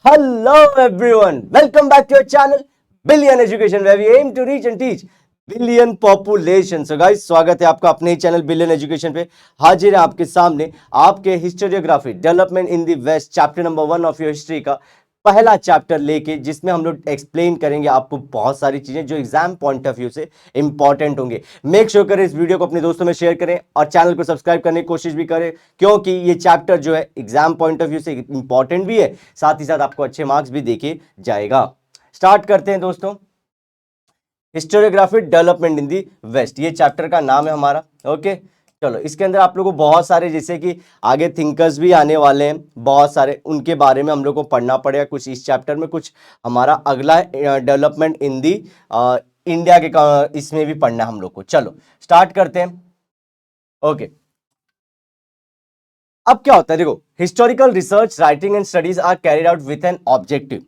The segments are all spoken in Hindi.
Hello everyone, welcome back to your channel Billion Education where we aim to reach and teach billion population. So guys, स्वागत है आपका अपने ही चैनल बिलियन एजुकेशन पे। हाजिर है आपके सामने आपके historiography development in the West chapter number 1 of your history का पहला चैप्टर लेके, जिसमें हम लोग एक्सप्लेन करेंगे आपको बहुत सारी चीजें जो एग्जाम पॉइंट ऑफ व्यू से इंपॉर्टेंट होंगे। मेक श्योर करें इस वीडियो को अपने दोस्तों में शेयर करें और चैनल को सब्सक्राइब करने की कोशिश भी करें, क्योंकि ये चैप्टर जो है एग्जाम पॉइंट ऑफ व्यू से इंपॉर्टेंट भी है, साथ ही साथ आपको अच्छे मार्क्स भी देके जाएगा। स्टार्ट करते हैं दोस्तों, historiography development in the West, ये चैप्टर का नाम है हमारा। ओके, चलो इसके अंदर आप लोगों को बहुत सारे, जैसे कि आगे थिंकर्स भी आने वाले हैं बहुत सारे, उनके बारे में हम लोग को पढ़ना पड़ेगा कुछ इस चैप्टर में, कुछ हमारा अगला डेवलपमेंट इन दी इंडिया के इसमें भी पढ़ना है हम लोग को। चलो स्टार्ट करते हैं। ओके, अब क्या होता है, देखो, historical research writing and studies are carried out with an objective.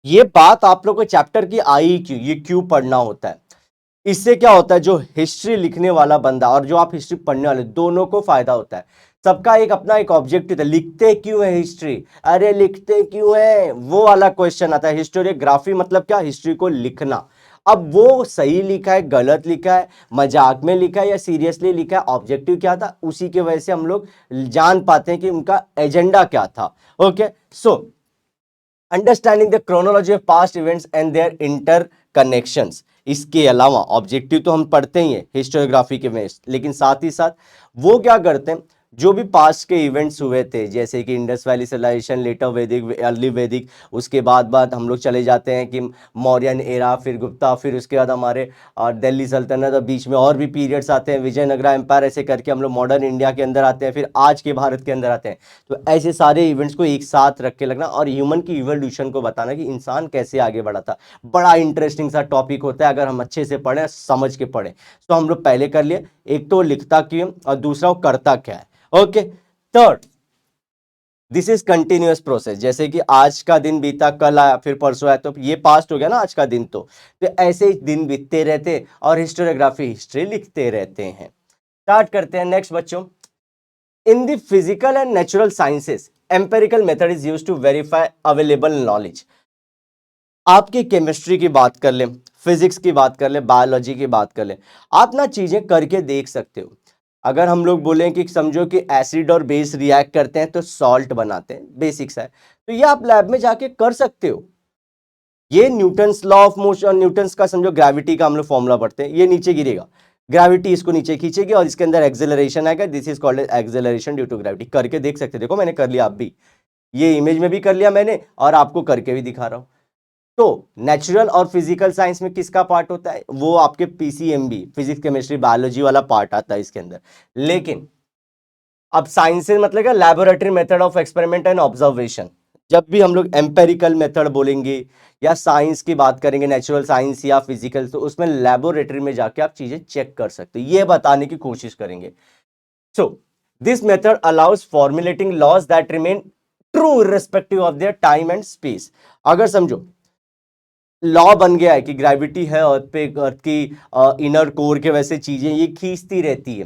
ये बात आप लोग को चैप्टर की आई क्यों, ये क्यों पढ़ना होता है। इससे क्या होता है, जो हिस्ट्री लिखने वाला बंदा और जो आप हिस्ट्री पढ़ने वाले, दोनों को फायदा होता है। सबका एक अपना एक ऑब्जेक्टिव है। लिखते क्यों है हिस्ट्री, अरे लिखते क्यों है, वो वाला क्वेश्चन आता है। हिस्टोरियोग्राफी मतलब क्या, हिस्ट्री को लिखना। अब वो सही लिखा है, गलत लिखा है, मजाक में लिखा है या सीरियसली लिखा है, ऑब्जेक्टिव क्या था, उसी के वजह से हम लोग जान पाते हैं कि उनका एजेंडा क्या था। Okay, so understanding the chronology of past events and their interconnections. इसके अलावा ऑब्जेक्टिव तो हम पढ़ते ही हैं हिस्टोरियोग्राफी के में, लेकिन साथ ही साथ वो क्या करते हैं, जो भी पास्ट के इवेंट्स हुए थे, जैसे कि इंडस वैली सिविलाइजेशन, लेटर वैदिक, अर्ली वैदिक, उसके बाद हम लोग चले जाते हैं कि मौर्यन एरा, फिर गुप्ता, फिर उसके बाद हमारे दिल्ली सल्तनत, और बीच में और भी पीरियड्स आते हैं, विजयनगरा एम्पायर, ऐसे करके हम लोग मॉडर्न इंडिया के अंदर आते हैं, फिर आज के भारत के अंदर आते हैं। तो ऐसे सारे इवेंट्स को एक साथ रख के लगना और ह्यूमन की इवोल्यूशन को बताना कि इंसान कैसे आगे बढ़ा था। बड़ा इंटरेस्टिंग सा टॉपिक होता है अगर हम अच्छे से पढ़ें, समझ के पढ़ें। तो हम लोग पहले कर लिए, एक तो लिखता क्यों और दूसरा वो करता क्या है। Okay, third, this is continuous process. जैसे कि आज का दिन बीता, कल आया, फिर परसों आया, तो ये पास्ट हो गया ना आज का दिन। तो ऐसे ही दिन बीतते रहते और हिस्टोरियोग्राफी हिस्ट्री लिखते रहते हैं। स्टार्ट करते हैं नेक्स्ट बच्चों। In the physical and natural sciences empirical method is used to verify available knowledge. आपकी केमिस्ट्री की बात कर लें, फिजिक्स की बात कर लें, बायोलॉजी की बात कर लें, आप ना चीजें करके देख सकते हो। अगर हम लोग बोलें कि समझो कि एसिड और बेस रिएक्ट करते हैं तो सॉल्ट बनाते हैं, बेसिक्स है, तो ये आप लैब में जाके कर सकते हो। ये Newton's law of motion, Newton's का समझो ग्रेविटी का हम लोग फॉर्मूला पढ़ते हैं, ये नीचे गिरेगा, ग्रेविटी इसको नीचे खींचेगी और इसके अंदर एक्सेलरेशन आएगा, this is called acceleration due to gravity. करके देख सकते, देखो मैंने कर लिया, आप भी, ये इमेज में भी कर लिया मैंने और आपको करके भी दिखा रहा हूं। तो नेचुरल और फिजिकल साइंस में किसका पार्ट होता है, वो आपके पीसीएमबी, फिजिक्स केमिस्ट्री बायोलॉजी वाला पार्ट आता है इसके अंदर। लेकिन अब साइंसेज मतलब क्या, laboratory method of experiment and observation. जब भी हम लोग एम्पेरिकल मेथड बोलेंगे या साइंस की बात करेंगे, नेचुरल साइंस या फिजिकल, तो उसमें लैबोरेटरी में जाके आप चीजें चेक कर सकते हो, ये बताने की कोशिश करेंगे। So this method allows formulating laws that remain true irrespective of their time and space. अगर समझो लॉ बन गया है कि ग्रेविटी है अर्थ पे, अर्थ की इनर कोर के वैसे चीजें ये खींचती रहती है,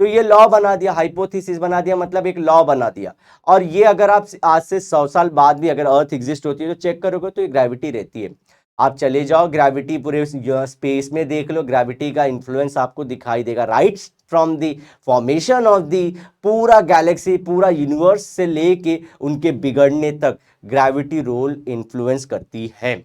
तो ये लॉ बना दिया, हाइपोथेसिस बना दिया, मतलब एक लॉ बना दिया। और ये अगर आप आज से 100 साल बाद भी अगर अर्थ एग्जिस्ट होती है तो चेक करोगे तो ये ग्रेविटी रहती है। आप चले जाओ ग्रेविटी पूरे स्पेस में देख लो, ग्रेविटी का इन्फ्लुएंस आपको दिखाई देगा, right from the formation of the पूरा गैलेक्सी, पूरा यूनिवर्स से लेके उनके बिगड़ने तक ग्रेविटी रोल इन्फ्लुएंस करती है।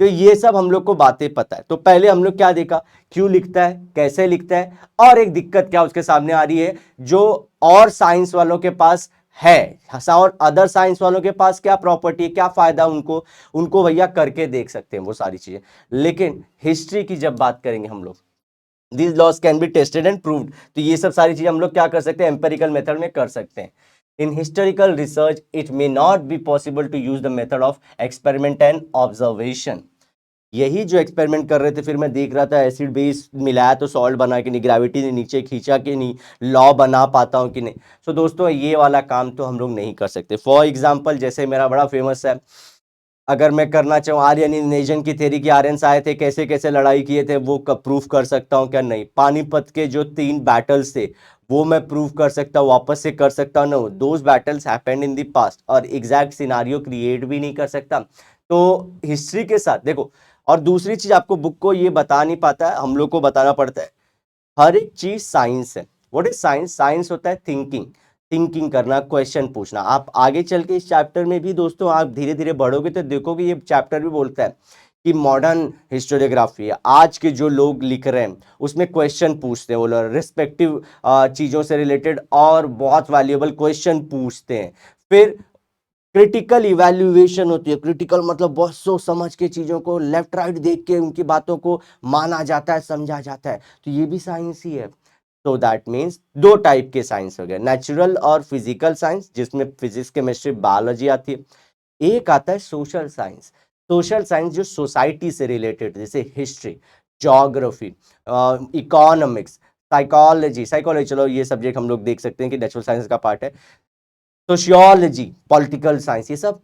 तो ये सब हम लोग को बातें पता है। तो पहले हम लोग क्या देखा, क्यों लिखता है, कैसे लिखता है, और एक दिक्कत क्या उसके सामने आ रही है जो और साइंस वालों के पास है, और अदर साइंस वालों के पास क्या प्रॉपर्टी है, क्या फायदा उनको, उनको भैया करके देख सकते हैं वो सारी चीजें। लेकिन हिस्ट्री की जब बात करेंगे हम लोग, this loss can be tested and proved, तो ये सब सारी चीजें हम लोग क्या कर सकते हैं, एम्पेरिकल मेथड में कर सकते हैं। In historical research, it may not be possible to use the method of experiment and observation. यही जो एक्सपेरिमेंट कर रहे थे, फिर मैं देख रहा था एसिड बेस मिलाया तो सॉल्ट बना कि नहीं, ग्रेविटी ने नीचे खींचा कि नहीं, लॉ बना पाता हूँ कि नहीं। सो दोस्तों ये वाला काम तो हम लोग नहीं कर सकते। फॉर एग्जांपल, जैसे मेरा बड़ा फेमस है, अगर मैं करना चाहूँ आर्यन इन्वेजन की थ्योरी की, आर्यंस आए थे, कैसे कैसे लड़ाई किए थे, वो प्रूफ कर सकता हूँ क्या, नहीं। पानीपत के जो 3 बैटल्स थे वो मैं प्रूव कर सकता हूँ, वापस से कर सकता हूँ? No, those battles happened in the past, और एग्जैक्ट सिनारियो क्रिएट भी नहीं कर सकता। तो हिस्ट्री के साथ देखो, और दूसरी चीज आपको बुक को ये बता नहीं पाता है, हम लोग को बताना पड़ता है। हर एक चीज साइंस है। What is science? साइंस होता है थिंकिंग, थिंकिंग करना, क्वेश्चन पूछना। आप आगे चल के इस चैप्टर में भी दोस्तों आप धीरे धीरे बढ़ोगे तो देखोगे ये चैप्टर भी बोलता है कि मॉडर्न हिस्टोरियोग्राफी है, आज के जो लोग लिख रहे हैं उसमें क्वेश्चन पूछते हैं, वो लोग रिस्पेक्टिव चीज़ों से रिलेटेड और बहुत वैल्यूएबल क्वेश्चन पूछते हैं। फिर क्रिटिकल इवैल्यूएशन होती है। क्रिटिकल मतलब बहुत सोच समझ के चीज़ों को लेफ्ट राइट देख के उनकी बातों को माना जाता है, समझा जाता है। तो ये भी साइंस ही है। तो दैट मीन्स दो टाइप के साइंस हो गए, नेचुरल और फिजिकल साइंस, जिसमें फिजिक्स, केमिस्ट्री, बायोलॉजी आती है। एक आता है सोशल साइंस। सोशल साइंस जो सोसाइटी से रिलेटेड, जैसे history, geography, economics, psychology. Psychology चलो ये सब्जेक्ट हम लोग देख सकते हैं कि नेचुरल साइंस का पार्ट है। सोशियोलॉजी, पॉलिटिकल साइंस, ये सब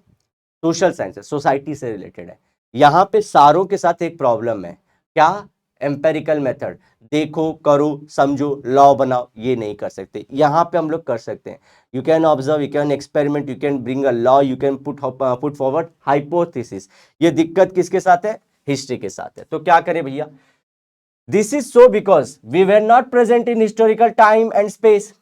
सोशल साइंस है, सोसाइटी से रिलेटेड है। यहाँ पे सारों के साथ एक प्रॉब्लम है, क्या? एम्पेरिकल मेथड, देखो, करो, समझो, लॉ बनाओ, ये नहीं कर सकते। यहाँ पे हम लोग कर सकते हैं। You can observe, you can experiment, you can bring a law, you can put forward hypothesis. ये दिक्कत किसके साथ है? हिस्ट्री के साथ है। तो क्या करें भैया? This is so because we were not present in historical time and space.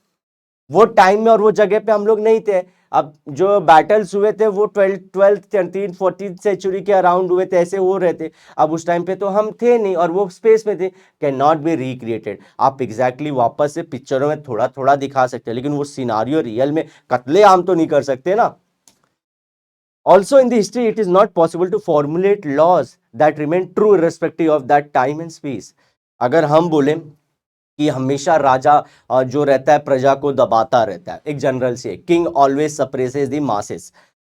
वो टाइम में और वो जगह पे हम लोग नहीं थे। अब जो बैटल्स हुए थे वो 12th 13th 14th सेंचुरी के अराउंड हुए थे, ऐसे हो रहे थे। अब उस टाइम पे तो हम थे नहीं और वो स्पेस में थे, कैन नॉट बी रिक्रिएटेड। आप एग्जैक्टली वापस से पिक्चरों में थोड़ा थोड़ा दिखा सकते हैं, लेकिन वो सिनारियो रियल में कत्लेआम तो नहीं कर सकते ना। Also in the history, it is not possible to formulate laws that remain true irrespective of that time and space. अगर हम बोले कि हमेशा राजा जो रहता है प्रजा को दबाता रहता है, एक जनरल से, king always suppresses the masses.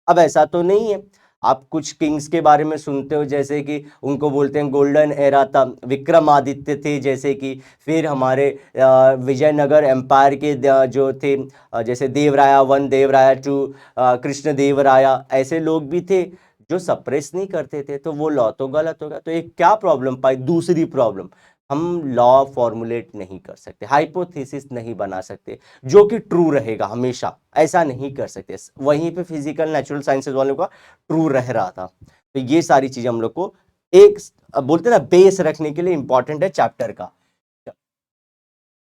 अब ऐसा तो नहीं है। आप कुछ किंग्स के बारे में सुनते हो, जैसे कि उनको बोलते हैं गोल्डन एरा था, विक्रमादित्य थे जैसे कि, फिर हमारे विजयनगर एम्पायर के जो थे, जैसे देवराया 1, देवराया 2, कृष्ण देवराया, ऐसे लोग भी थे जो सप्रेस नहीं करते थे। तो वो लॉ तो गलत होगा। तो एक क्या प्रॉब्लम पाई? दूसरी प्रॉब्लम, हम लॉ फॉर्मुलेट नहीं कर सकते, हाइपोथेसिस नहीं बना सकते जो कि ट्रू रहेगा हमेशा, ऐसा नहीं कर सकते। वहीं पे फिजिकल नेचुरल साइंसेज वालों का ट्रू रह रहा था। तो ये सारी चीजें हम लोग को एक बोलते ना बेस रखने के लिए इंपॉर्टेंट है चैप्टर का।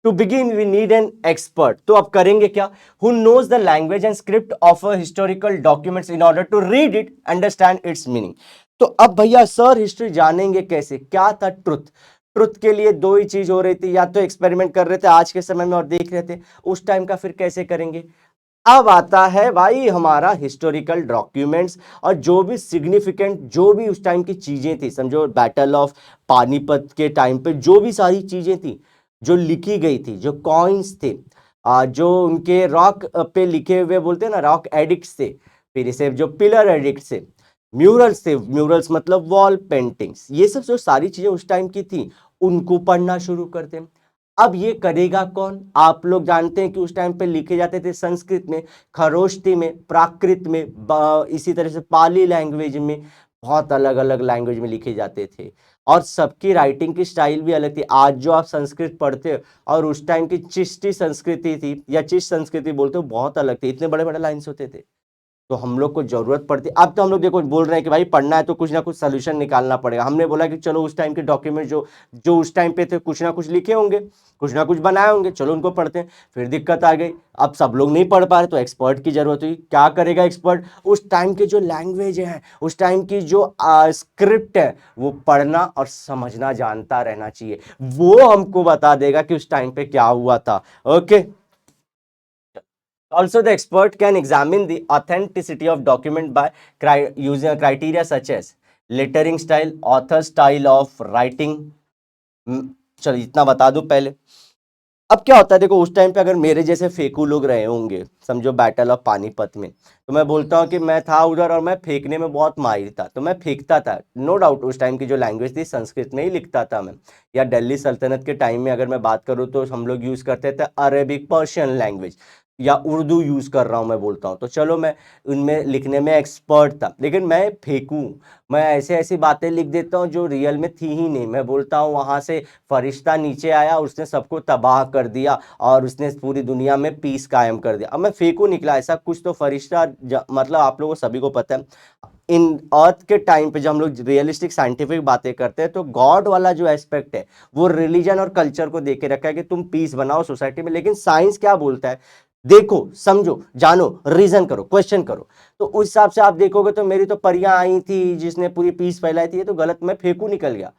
To begin we need an expert. तो अब करेंगे क्या? Who knows the language and script of a historical documents in order to read it, understand its meaning. तो अब भैया सर हिस्ट्री जानेंगे कैसे? क्या था ट्रुथ? ट्रुथ के लिए दो ही चीज हो रही थी, या तो एक्सपेरिमेंट कर रहे थे आज के समय में और देख रहे थे, उस टाइम का फिर कैसे करेंगे? अब आता है भाई हमारा हिस्टोरिकल डॉक्यूमेंट्स, और जो भी सिग्निफिकेंट, जो भी उस टाइम की चीजें थी, समझो बैटल ऑफ पानीपत के टाइम पे जो भी सारी चीजें थी जो लिखी गई थी, जो कॉइन्स थे, जो उनके रॉक पे लिखे हुए, बोलते हैं ना रॉक एडिक्ट्स थे, फिर इसे जो पिलर एडिक्ट्स थे, म्यूरल्स थे, म्यूरल्स मतलब वॉल पेंटिंग्स, ये सब जो सारी चीजें उस टाइम की थी उनको पढ़ना शुरू करते हैं। अब ये करेगा कौन? आप लोग जानते हैं कि उस टाइम पे लिखे जाते थे संस्कृत में, खरोष्टी में, प्राकृत में, इसी तरह से पाली लैंग्वेज में, बहुत अलग अलग लैंग्वेज में लिखे जाते थे, और सबकी राइटिंग की स्टाइल भी अलग थी। आज जो आप संस्कृत पढ़ते हो और उस टाइम की चिश्ती संस्कृति थी या चिश संस्कृति बोलते हो, बहुत अलग थी। इतने बड़े बड़े लाइन्स होते थे। तो हम लोग को जरूरत पड़ती। अब तो हम लोग देखो बोल रहे हैं कि भाई पढ़ना है तो कुछ ना कुछ सोल्यूशन निकालना पड़ेगा। हमने बोला कि चलो उस टाइम के डॉक्यूमेंट जो जो उस टाइम पे थे, कुछ ना कुछ लिखे होंगे, कुछ ना कुछ बनाए होंगे, चलो उनको पढ़ते हैं। फिर दिक्कत आ गई, अब सब लोग नहीं पढ़ पा रहे, तो एक्सपर्ट की जरूरत हुई। क्या करेगा एक्सपर्ट? उस टाइम के जो लैंग्वेज है, उस टाइम की जो स्क्रिप्ट है, वो पढ़ना और समझना जानता रहना चाहिए। वो हमको बता देगा कि उस टाइम पे क्या हुआ था। Okay. Also, the expert can examine the authenticity of document by using a criteria such as lettering style, author style of writing. चलो इतना बता दूं पहले। अब क्या होता है, देखो उस टाइम पे अगर मेरे जैसे फेंकू लोग रहे होंगे, समझो बैटल ऑफ पानीपत में, तो मैं बोलता हूँ कि मैं था उधर और मैं फेंकने में बहुत माहिर था, तो मैं फेंकता था। नो डाउट उस टाइम की जो लैंग्वेज थी संस्कृत में ही लिखता था मैं। या दिल्ली सल्तनत के टाइम में अगर मैं बात करूँ तो हम लोग यूज करते थे अरेबिक पर्शियन लैंग्वेज। या उर्दू यूज कर रहा हूं मैं बोलता हूं, तो चलो मैं उनमें लिखने में एक्सपर्ट था, लेकिन मैं फेंकू, मैं ऐसे ऐसी बातें लिख देता हूं जो रियल में थी ही नहीं। मैं बोलता हूं वहां से फरिश्ता नीचे आया, उसने सबको तबाह कर दिया और उसने पूरी दुनिया में पीस कायम कर दिया। अब मैं फेंकू निकला, ऐसा कुछ तो फरिश्ता मतलब आप लोगों को सभी को पता है, इन अर्थ के टाइम पे जब हम लोग रियलिस्टिक साइंटिफिक बातें करते हैं तो गॉड वाला जो एस्पेक्ट है वो रिलीजन और कल्चर को देके रखा है कि तुम पीस बनाओ सोसाइटी में। लेकिन साइंस क्या बोलता है, देखो समझो जानो रीजन करो क्वेश्चन करो। तो उस हिसाब से आप देखोगे तो मेरी तो परियां आई थी जिसने पूरी पीस फैलाई थी, ये तो गलत, मैं फेंकू निकल गया।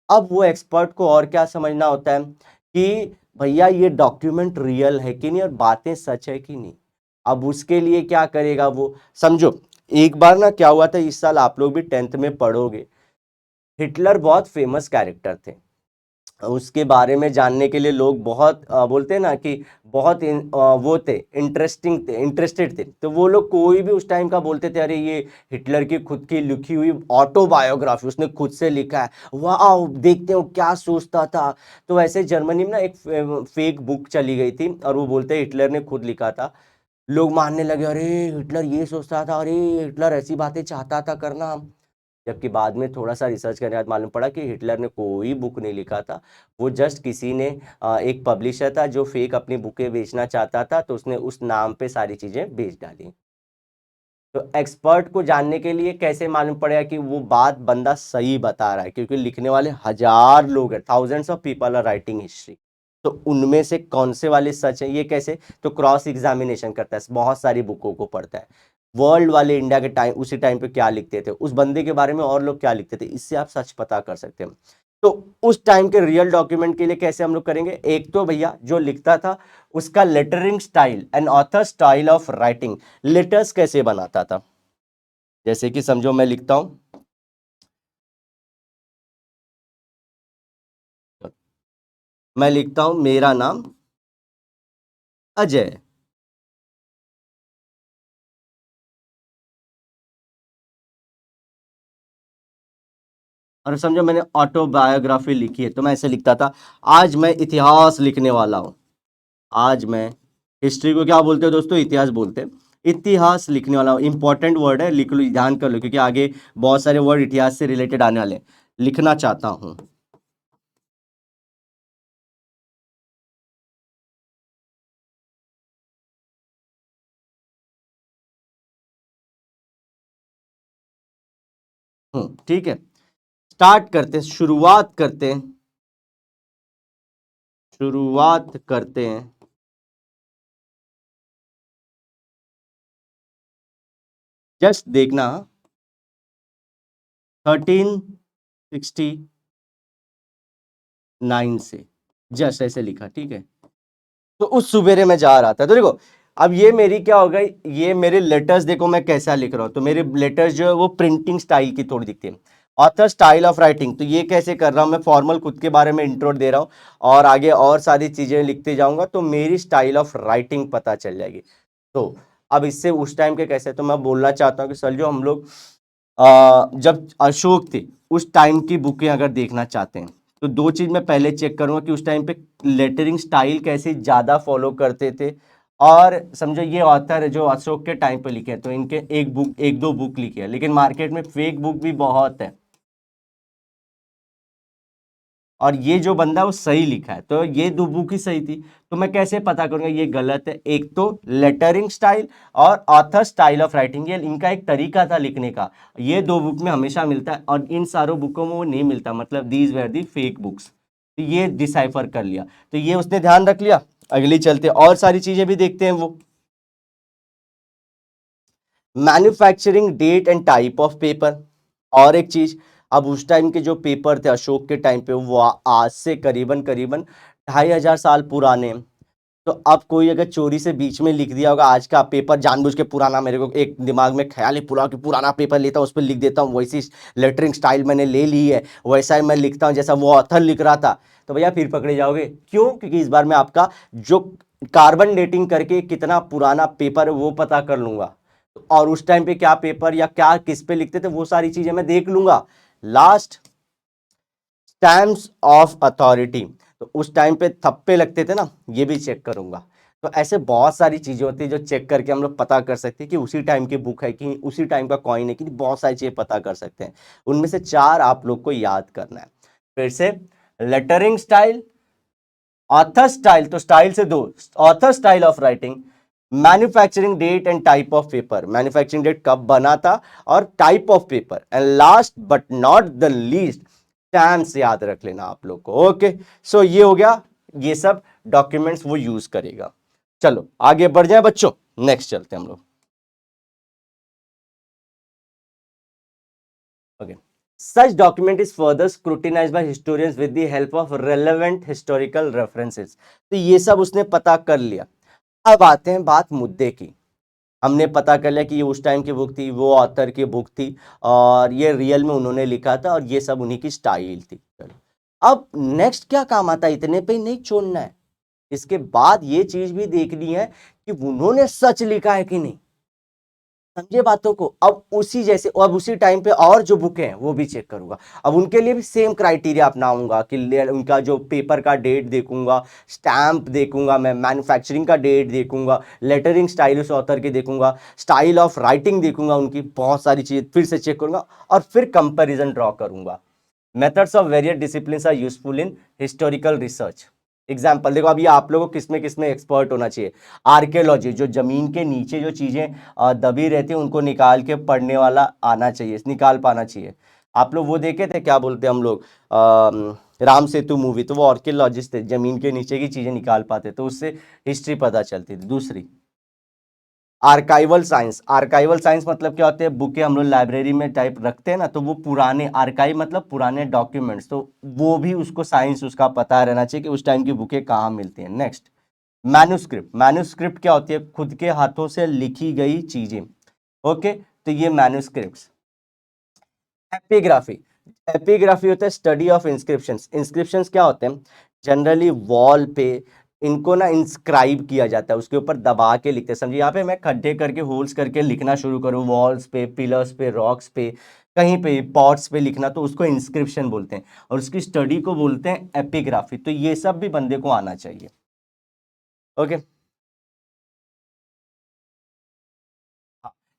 अब वो एक्सपर्ट को और क्या समझना होता है कि भैया ये डॉक्यूमेंट रियल है कि नहीं और बातें सच है कि नहीं। अब उसके लिए क्या करेगा वो, समझो एक बार ना क्या हुआ था, इस साल आप लोग भी 10th में पढ़ोगे, हिटलर बहुत फेमस कैरेक्टर थे। उसके बारे में जानने के लिए लोग बहुत बोलते हैं ना कि बहुत वो थे, इंटरेस्टिंग थे, इंटरेस्टेड थे। तो वो लोग कोई भी उस टाइम का बोलते थे अरे ये हिटलर की खुद की लिखी हुई ऑटोबायोग्राफी, उसने खुद से लिखा है, वाह देखते हो क्या सोचता था। तो ऐसे जर्मनी में ना एक फेक बुक चली गई थी और वो बोलते हिटलर ने खुद लिखा था। लोग मानने लगे अरे हिटलर ये सोचता था, अरे हिटलर ऐसी बातें चाहता था करना। जबकि बाद में थोड़ा सा रिसर्च करने के बाद मालूम पड़ा कि हिटलर ने कोई बुक नहीं लिखा था। वो जस्ट किसी ने एक पब्लिशर था जो फेक अपनी बुकें बेचना चाहता था, तो उसने उस नाम पे सारी चीजें बेच डाली। तो एक्सपर्ट को जानने के लिए कैसे मालूम पड़ेगा कि वो बात बंदा सही बता रहा है, क्योंकि लिखने वाले हजार लोग हैं, thousands of people are writing history. तो उनमें से कौन से वाले सच है ये कैसे, तो क्रॉस एग्जामिनेशन करता है, बहुत सारी बुकों को पढ़ता है। वर्ल्ड वाले इंडिया के टाइम उसी टाइम पे क्या लिखते थे, उस बंदे के बारे में और लोग क्या लिखते थे, इससे आप सच पता कर सकते हैं। तो उस टाइम के रियल डॉक्यूमेंट के लिए कैसे हम लोग करेंगे, एक तो भैया जो लिखता था उसका lettering style and author style of writing, letters कैसे बनाता था। जैसे कि समझो मैं लिखता हूं, मैं लिखता हूं मेरा नाम अजय, और समझो मैंने ऑटोबायोग्राफी लिखी है तो मैं ऐसे लिखता था, आज मैं इतिहास लिखने वाला हूं। आज मैं, हिस्ट्री को क्या बोलते हैं दोस्तों, इतिहास बोलते हैं। इतिहास लिखने वाला हूं, इंपॉर्टेंट वर्ड है, लिख लो ध्यान कर लो क्योंकि आगे बहुत सारे वर्ड इतिहास से रिलेटेड आने वाले हैं। लिखना चाहता हूं। ठीक है, स्टार्ट करते हैं, शुरुआत करते हैं, शुरुआत करते हैं। जस्ट देखना, 1369 से, जस्ट ऐसे लिखा, ठीक है। तो उस सुबेरे में जा रहा था, तो देखो अब ये मेरी क्या हो गई, ये मेरे लेटर्स देखो मैं कैसा लिख रहा हूं, तो मेरे लेटर्स जो है वो प्रिंटिंग स्टाइल की थोड़ी दिखती है। ऑथर स्टाइल ऑफ राइटिंग, तो ये कैसे कर रहा हूं मैं, फॉर्मल खुद के बारे में इंट्रो दे रहा हूं और आगे और सारी चीजें लिखते जाऊंगा तो मेरी स्टाइल ऑफ राइटिंग पता चल जाएगी। तो अब इससे उस टाइम के कैसे, तो मैं बोलना चाहता हूँ कि सर जो हम लोग जब अशोक थे उस टाइम की बुकें अगर देखना चाहते हैं तो दो चीज मैं पहले चेक करूंगा कि उस टाइम पे लेटरिंग स्टाइल कैसे ज्यादा फॉलो करते थे। और समझो ये ऑथर है जो अशोक के टाइम पे लिखे हैं तो इनके एक बुक एक दो बुक लिखी है, लेकिन मार्केट में फेक बुक भी बहुत है। और ये जो बंदा है वो सही लिखा है, तो ये दो बुक ही सही थी। तो मैं कैसे पता करूंगा ये गलत है, एक तो लेटरिंग स्टाइल और ऑथर स्टाइल ऑफ राइटिंग, ये इनका एक तरीका था लिखने का, ये दो बुक में हमेशा मिलता है और इन सारों बुकों में वो नहीं मिलता, मतलब these where the fake books. तो ये डिसाइफर कर लिया, तो ये उसने ध्यान रख लिया। अगली चलते और सारी चीजें भी देखते हैं वो, manufacturing date and type of paper. और एक चीज, अब उस टाइम के जो पेपर थे अशोक के टाइम पे वो आज से करीबन करीबन 2500 साल पुराने हैं। तो अब कोई अगर चोरी से बीच में लिख दिया होगा आज का पेपर, जानबूझ के पुराना, मेरे को एक दिमाग में ख्याल ही पूरा कि पुराना पेपर लेता हूँ उस पर लिख देता हूँ, वैसी लेटरिंग स्टाइल मैंने ले ली है, वैसा ही मैं लिखता हूँ जैसा वो ऑथर लिख रहा था। तो भैया फिर पकड़े जाओगे, क्यों, क्योंकि इस बार मैं आपका जो कार्बन डेटिंग करके कितना पुराना पेपर है वो पता कर लूंगा, और उस टाइम पे क्या पेपर या क्या किस पे लिखते थे वो सारी चीजें मैं देख लूंगा। लास्ट, स्टैम्प्स ऑफ अथॉरिटी, तो उस टाइम पे थप्पे लगते थे ना, ये भी चेक करूंगा। तो ऐसे बहुत सारी चीजें होती है जो चेक करके हम लोग पता कर सकते हैं कि उसी टाइम की बुक है कि उसी टाइम का कॉइन है कि बहुत सारी चीजें पता कर सकते हैं। उनमें से 4 आप लोग को याद करना है। फिर से, लेटरिंग स्टाइल, ऑथर स्टाइल, तो स्टाइल से दो, author style of writing, manufacturing date and type of paper, manufacturing date कब बना था और type of paper, and last but not the least stamps याद रख लेना आप लोग को। ओके, सो ये हो गया, ये सब डॉक्यूमेंट्स वो यूज करेगा। चलो आगे बढ़ जाए बच्चों, नेक्स्ट चलते हैं हम लोग। Okay, such document is further scrutinized by historians with the help of relevant historical references। तो ये सब उसने पता कर लिया। अब आते हैं बात मुद्दे की। हमने पता कर लिया कि ये उस टाइम की बुक थी, वो ऑथर की बुक थी और ये रियल में उन्होंने लिखा था और ये सब उन्हीं की स्टाइल थी। चलो, अब नेक्स्ट क्या काम आता है, इतने पे ही नहीं छोड़ना है, इसके बाद ये चीज भी देखनी है कि उन्होंने सच लिखा है कि नहीं। समझे बातों को। अब उसी जैसे, अब उसी टाइम पे और जो बुक हैं वो भी चेक करूंगा। अब उनके लिए भी सेम क्राइटेरिया अपनाऊंगा कि उनका जो पेपर का डेट देखूंगा, स्टैंप देखूंगा, मैं मैन्युफैक्चरिंग का डेट देखूंगा, लेटरिंग स्टाइल उस ऑथर की देखूंगा, स्टाइल ऑफ राइटिंग देखूंगा, उनकी बहुत सारी चीजें फिर से चेक करूंगा और फिर कंपेरिजन ड्रॉ करूंगा। Methods of various discipline are useful in historical research. Example देखो, अभी आप लोगों को किसमें किसमें एक्सपर्ट होना चाहिए। आर्कियोलॉजी, जो जमीन के नीचे जो चीजें दबी रहती है उनको निकाल के पढ़ने वाला आना चाहिए, निकाल पाना चाहिए। आप लोग वो देखे थे, क्या बोलते हैं हम लोग, राम सेतु मूवी, तो वो आर्कियोलॉजिस्ट थे, जमीन के नीचे की चीजें निकाल पाते, तो उससे हिस्ट्री पता चलती थी। दूसरी, आर्काइवल साइंस। आर्काइवल साइंस मतलब क्या होते हैं, बुकें हम लोग लाइब्रेरी में टाइप रखते हैं ना, तो वो पुराने, आर्काइव मतलब पुराने डॉक्यूमेंट्स, तो वो भी उसको साइंस उसका पता रहना चाहिए कि उस टाइम की बुकें कहाँ मिलती हैं। Next, manuscript. मैन्युस्क्रिप्ट क्या होती है, खुद के हाथों से लिखी गई चीजें। ओके, तो ये मैन्युस्क्रिप्ट। एपिग्राफी, एपिग्राफी होता है स्टडी ऑफ इंस्क्रिप्शंस। इंस्क्रिप्शंस क्या होते हैं, जनरली वॉल पे इनको ना इंस्क्राइब किया जाता है, उसके ऊपर दबा के लिखते हैं। समझिए, यहाँ पे मैं खड्डे करके होल्स करके लिखना शुरू करूँ, वॉल्स पे, पिलर्स पे, रॉक्स पे, कहीं पे पॉट्स पे लिखना, तो उसको इंस्क्रिप्शन बोलते हैं और उसकी स्टडी को बोलते हैं एपिग्राफी। तो ये सब भी बंदे को आना चाहिए। Okay,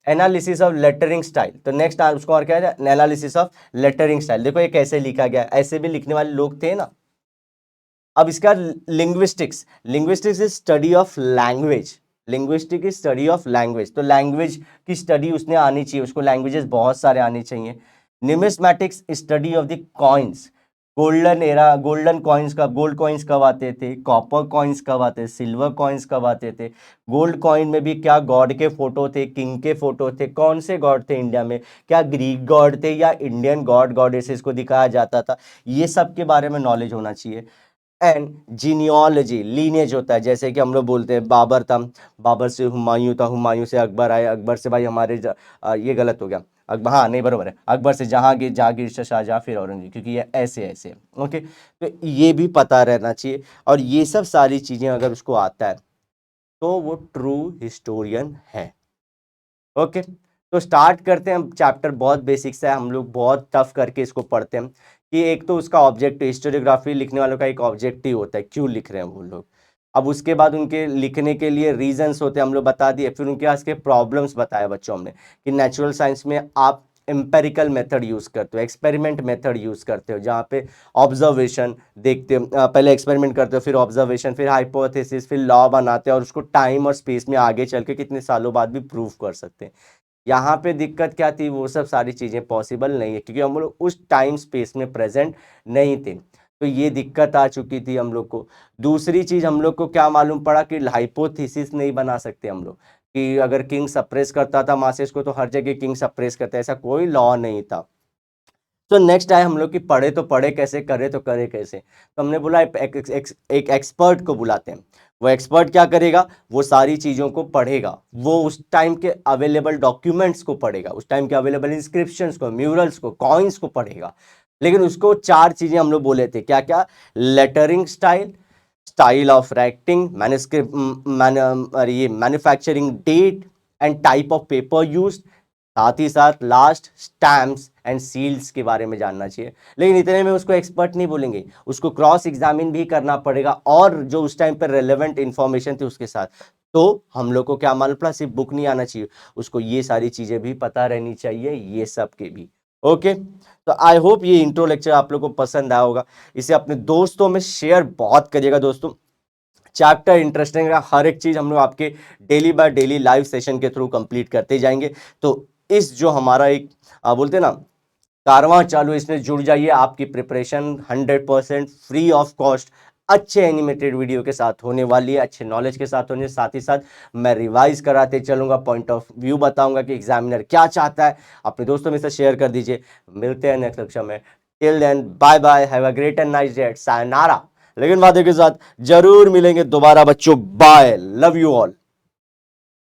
analysis of lettering style, तो नेक्स्ट उसको और क्या है, एनालिसिस ऑफ लेटरिंग स्टाइल। देखो ये कैसे लिखा गया, ऐसे भी लिखने वाले लोग थे ना। अब इसका linguistics, linguistics is study of language, linguistic is study of language, तो लैंग्वेज की स्टडी उसने आनी चाहिए, उसको लैंग्वेजेस बहुत सारे आने चाहिए। Numismatics study of the coins, golden era, golden coins कब, गोल्ड कॉइन्स कब आते थे, कॉपर कॉइन्स कब आते थे, सिल्वर कॉइन्स कब आते थे, गोल्ड कॉइन में भी क्या गॉड के फोटो थे, किंग के फोटो थे, कौन से गॉड थे इंडिया में, क्या ग्रीक गॉड थे या इंडियन गॉड गॉडेसेस को दिखाया जाता था, ये सब के बारे में नॉलेज होना चाहिए। एंड जीनियोलॉजी, लीनेज होता है, जैसे कि हम लोग बोलते हैं बाबर था, बाबर से हुमायूं था, हुमायूं से अकबर आए, अकबर से भाई हमारे ये गलत हो गया, अकबर, हाँ नहीं बरोबर है, अकबर से जहांगीर, जहांगीर से शाहजहां, फिर औरंगजेब, क्योंकि ये ऐसे ऐसे। ओके, तो ये भी पता रहना चाहिए और ये सब सारी चीजें अगर उसको आता है तो वो ट्रू हिस्टोरियन है। ओके, तो स्टार्ट करते हैं। चैप्टर बहुत बेसिक्स है, हम लोग बहुत टफ करके इसको पढ़ते हैं कि एक तो उसका ऑब्जेक्टिव, हिस्टोरियोग्राफी लिखने वालों का एक ऑब्जेक्टिव होता है, क्यों लिख रहे हैं वो लोग। अब उसके बाद उनके लिखने के लिए रीजंस होते हैं, हम लोग बता दिए। फिर उनके पास के प्रॉब्लम्स बताया बच्चों हमने कि नेचुरल साइंस में आप एम्पेरिकल मेथड यूज करते हो, एक्सपेरिमेंट मेथड यूज करते हो, जहाँ पे ऑब्जर्वेशन देखते हो, पहले एक्सपेरिमेंट करते हो, फिर ऑब्जर्वेशन, फिर हाइपोथेसिस, फिर लॉ बनाते हैं और उसको टाइम और स्पेस में आगे चल के कितने सालों बाद भी प्रूव कर सकते हैं। यहाँ पे दिक्कत क्या थी, वो सब सारी चीज़ें पॉसिबल नहीं है क्योंकि हम लोग उस टाइम स्पेस में प्रेजेंट नहीं थे, तो ये दिक्कत आ चुकी थी हम लोग को। दूसरी चीज़ हम लोग को क्या मालूम पड़ा कि हाइपोथेसिस नहीं बना सकते हम लोग, कि अगर किंग सप्रेस करता था मासेस को तो हर जगह किंग सप्रेस करता है, ऐसा कोई लॉ नहीं था। तो नेक्स्ट आए हम लोग कि पढ़े तो पढ़े कैसे, करे तो करे कैसे। तो हमने बोला एक एक्सपर्ट को बुलाते हैं। वो एक्सपर्ट क्या करेगा, वो सारी चीज़ों को पढ़ेगा, वो उस टाइम के अवेलेबल डॉक्यूमेंट्स को पढ़ेगा, उस टाइम के अवेलेबल इंस्क्रिप्शंस को, म्यूरल्स को, कॉइन्स को पढ़ेगा। लेकिन उसको 4 चीज़ें हम लोग बोले थे, क्या क्या, lettering style, style of writing, manuscript, ये manufacturing date and type of paper use, साथ ही साथ लास्ट स्टैम्प्स एंड सील्स के बारे में जानना चाहिए। लेकिन इतने में उसको एक्सपर्ट नहीं बोलेंगे, उसको क्रॉस एग्जामिन भी करना पड़ेगा और जो उस टाइम पर रेलेवेंट इंफॉर्मेशन थी उसके साथ। तो हम लोग को क्या मालूम पड़ा, सिर्फ बुक नहीं आना चाहिए, उसको ये सारी चीजें भी पता रहनी चाहिए, ये सब के भी। ओके, तो आई होप ये इंट्रो लेक्चर आप लोग को पसंद आया होगा। इसे अपने दोस्तों में शेयर बहुत करिएगा दोस्तों। चैप्टर इंटरेस्टिंग है, हर एक चीज हम लोग आपके daily by daily live session के थ्रू कंप्लीट करते जाएंगे। तो इस जो हमारा एक बोलते हैं ना कारवां चालू, इसमें जुड़ जाइए, आपकी प्रिपरेशन 100% फ्री ऑफ कॉस्ट अच्छे एनिमेटेड वीडियो के साथ होने वाली है, अच्छे नॉलेज के साथ होने, साथ ही साथ मैं रिवाइज कराते चलूंगा, पॉइंट ऑफ व्यू बताऊंगा कि एग्जामिनर क्या चाहता है। अपने दोस्तों में से शेयर कर दीजिए। मिलते हैं नेक्स्ट कक्षा में। Till then bye bye, have a great and nice day, sayonara. लेकिन वादे के साथ जरूर मिलेंगे दोबारा बच्चों। Bye, love you all.